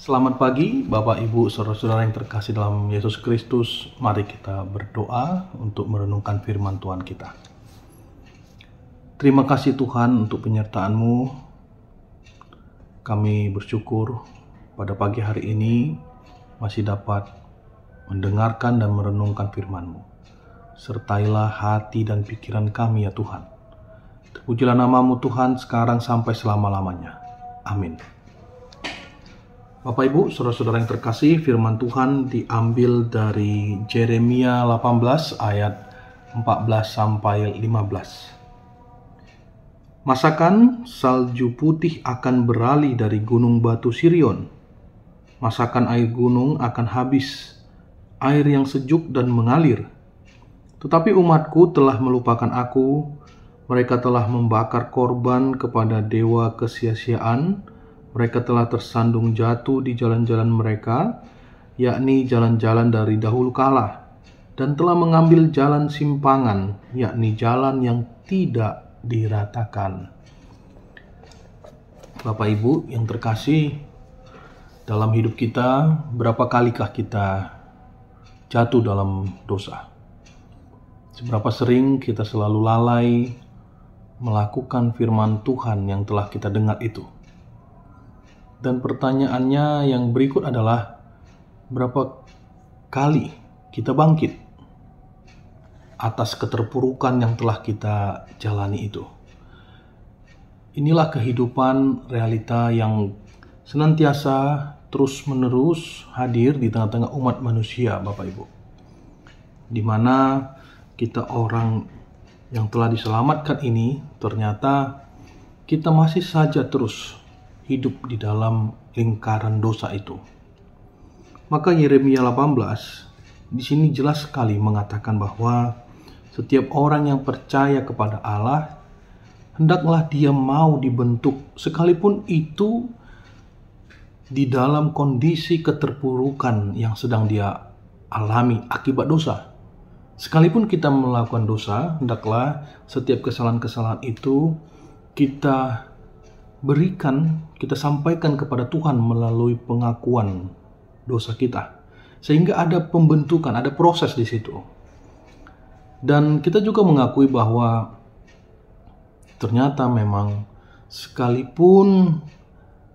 Selamat pagi Bapak Ibu Saudara-saudara yang terkasih dalam Yesus Kristus. Mari kita berdoa untuk merenungkan firman Tuhan kita. Terima kasih Tuhan untuk penyertaan-Mu. Kami bersyukur pada pagi hari ini masih dapat mendengarkan dan merenungkan firman-Mu. Sertailah hati dan pikiran kami ya Tuhan. Terpujilah nama-Mu Tuhan sekarang sampai selama-lamanya. Amin. Bapak Ibu, saudara-saudara yang terkasih, firman Tuhan diambil dari Yeremia 18 ayat 14 sampai 15. Masakan salju putih akan beralih dari gunung batu Sirion. Masakan air gunung akan habis, air yang sejuk dan mengalir. Tetapi umatku telah melupakan aku, mereka telah membakar korban kepada dewa kesia-siaan. Mereka telah tersandung jatuh di jalan-jalan mereka, yakni jalan-jalan dari dahulu kala, dan telah mengambil jalan simpangan, yakni jalan yang tidak diratakan. Bapak Ibu yang terkasih, dalam hidup kita, berapa kalikah kita jatuh dalam dosa? Seberapa sering kita selalu lalai melakukan firman Tuhan yang telah kita dengar itu? Dan pertanyaannya yang berikut adalah, berapa kali kita bangkit atas keterpurukan yang telah kita jalani itu? Inilah kehidupan realita yang senantiasa terus-menerus hadir di tengah-tengah umat manusia, Bapak Ibu. Di mana kita orang yang telah diselamatkan ini, ternyata kita masih saja terus hidup di dalam lingkaran dosa itu. Maka Yeremia 18 di sini jelas sekali mengatakan bahwa setiap orang yang percaya kepada Allah hendaklah dia mau dibentuk, sekalipun itu di dalam kondisi keterpurukan yang sedang dia alami akibat dosa. Sekalipun kita melakukan dosa, hendaklah setiap kesalahan-kesalahan itu kita berikan, kita sampaikan kepada Tuhan melalui pengakuan dosa kita, sehingga ada pembentukan, ada proses di situ. Dan kita juga mengakui bahwa ternyata memang sekalipun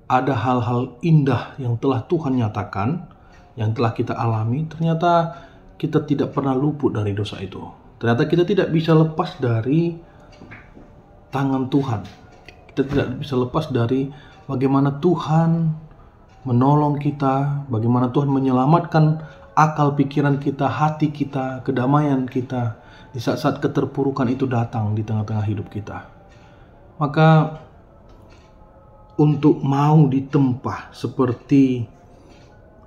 ada hal-hal indah yang telah Tuhan nyatakan, yang telah kita alami, ternyata kita tidak pernah luput dari dosa itu. Ternyata kita tidak bisa lepas dari tangan Tuhan. Kita tidak bisa lepas dari bagaimana Tuhan menolong kita, bagaimana Tuhan menyelamatkan akal pikiran kita, hati kita, kedamaian kita di saat-saat keterpurukan itu datang di tengah-tengah hidup kita. Maka untuk mau ditempa seperti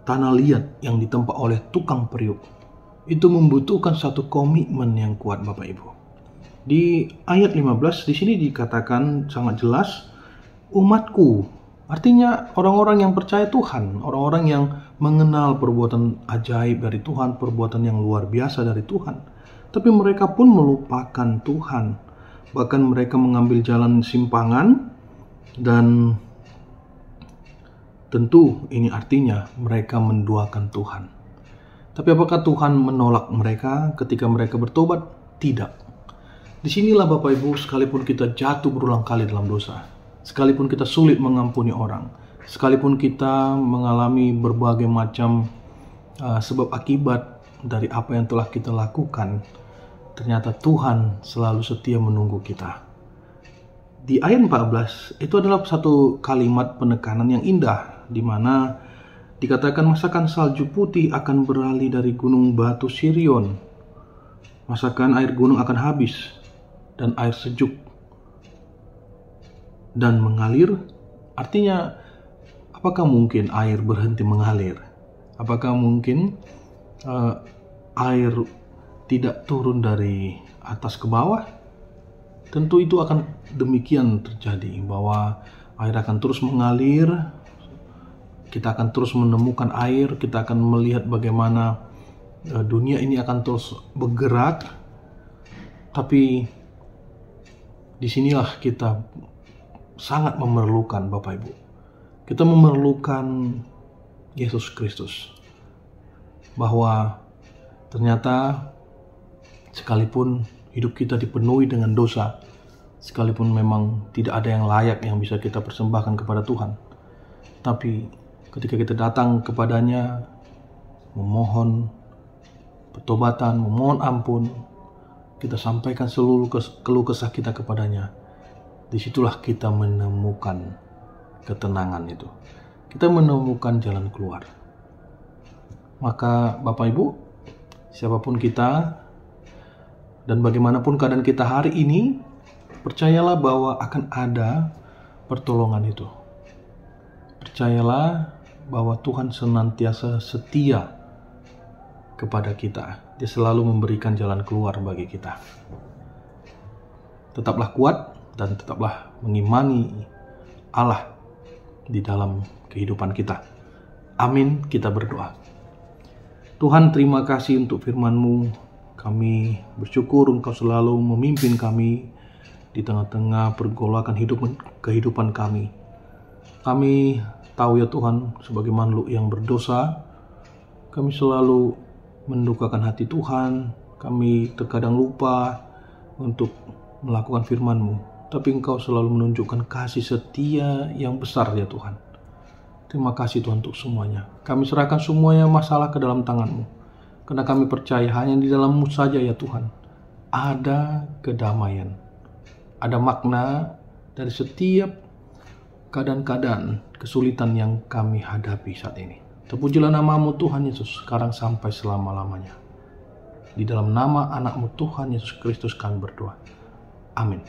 tanah liat yang ditempa oleh tukang periuk, itu membutuhkan satu komitmen yang kuat, Bapak Ibu. Di ayat 15 di sini dikatakan sangat jelas, umatku, artinya orang-orang yang percaya Tuhan, orang-orang yang mengenal perbuatan ajaib dari Tuhan, perbuatan yang luar biasa dari Tuhan. Tapi mereka pun melupakan Tuhan. Bahkan mereka mengambil jalan simpangan, dan tentu ini artinya mereka menduakan Tuhan. Tapi apakah Tuhan menolak mereka ketika mereka bertobat? Tidak. Disinilah Bapak Ibu, sekalipun kita jatuh berulang kali dalam dosa, sekalipun kita sulit mengampuni orang, sekalipun kita mengalami berbagai macam sebab akibat dari apa yang telah kita lakukan, ternyata Tuhan selalu setia menunggu kita. Di ayat 14 itu adalah satu kalimat penekanan yang indah, di mana dikatakan masakan salju putih akan beralih dari gunung batu Sirion. Masakan air gunung akan habis, dan air sejuk dan mengalir. Artinya, apakah mungkin air berhenti mengalir? Apakah mungkin air tidak turun dari atas ke bawah? Tentu itu akan demikian terjadi, bahwa air akan terus mengalir. Kita akan terus menemukan air, kita akan melihat bagaimana dunia ini akan terus bergerak. Tapi disinilah kita sangat memerlukan, Bapak Ibu. Kita memerlukan Yesus Kristus. Bahwa ternyata sekalipun hidup kita dipenuhi dengan dosa, sekalipun memang tidak ada yang layak yang bisa kita persembahkan kepada Tuhan, tapi ketika kita datang kepadanya memohon pertobatan, memohon ampun, kita sampaikan seluruh keluh kesah kita kepadanya, disitulah kita menemukan ketenangan itu. Kita menemukan jalan keluar. Maka Bapak Ibu, siapapun kita dan bagaimanapun keadaan kita hari ini, percayalah bahwa akan ada pertolongan itu. Percayalah bahwa Tuhan senantiasa setia kepada kita. Dia selalu memberikan jalan keluar bagi kita. Tetaplah kuat dan tetaplah mengimani Allah di dalam kehidupan kita. Amin, kita berdoa. Tuhan, terima kasih untuk firman-Mu. Kami bersyukur Engkau selalu memimpin kami di tengah-tengah pergolakan kehidupan kami. Kami tahu ya Tuhan, sebagai makhluk yang berdosa, kami selalu mendukakan hati Tuhan. Kami terkadang lupa untuk melakukan firman-Mu, tapi Engkau selalu menunjukkan kasih setia yang besar ya Tuhan. Terima kasih Tuhan untuk semuanya. Kami serahkan semuanya masalah ke dalam tangan-Mu, karena kami percaya hanya di dalam-Mu saja ya Tuhan ada kedamaian, ada makna dari setiap keadaan-keadaan kesulitan yang kami hadapi saat ini. Terpujilah nama-Mu Tuhan Yesus, sekarang sampai selama-lamanya. Di dalam nama anak-Mu Tuhan Yesus Kristus kami berdoa. Amin.